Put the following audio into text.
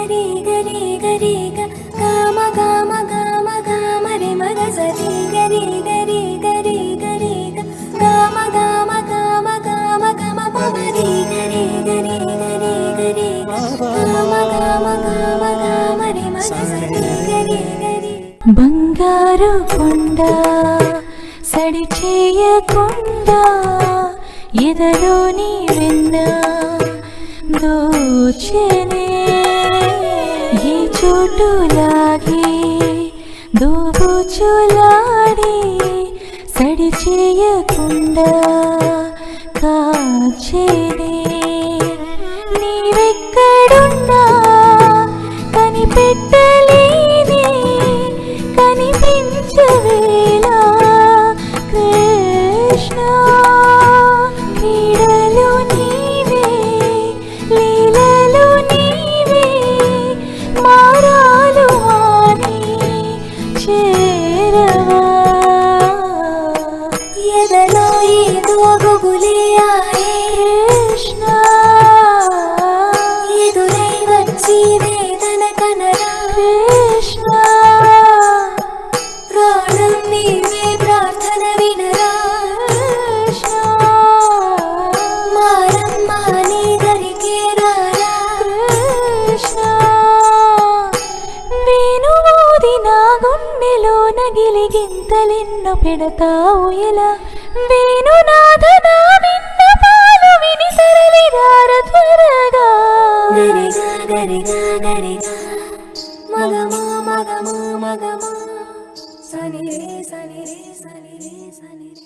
గరి గరి గరి గమ గమ గమ గమ రే మగ సరి గరి గరి గరి గరి గమ గమ గమ గమ గమ పరి గరి గరి గరి గరి గమ గమ గమ గమ రే మగ సరి గరి గరి బంగారు కొండ సడి చేయకుండా ఎదలోని వెన్న దోచెనే ఈ చోటు లాగి దోబుచులాడి సడి చేయకుండా కాచెనే నీవెక్కడున్నా కనిపెట్టలేని కనిపించవేలా కృష్ణ క్రీడలు నీవే లీలలు నీవే మారాలు అని చేరవా ఎదలో ఏదో గుబులే ఆయే కృష్ణ ఎదురై వచ్చి వేదన కనరా కృష్ణ ప్రాణం నీవే ప్రార్థన వినరా కృష్ణ మారమ్మ నీ దరికే రారా కృష్ణ వేణువూది నా గుండెలో నగిలిగింతలెన్నో పెడతావు ఎలా వేణునాథ నా విన్న పాలు విని తరలిరార త్వరగా గరిగా గరిగా గరిగా మగమా మగమా మగమా సని రే సని రే సని రే సని రే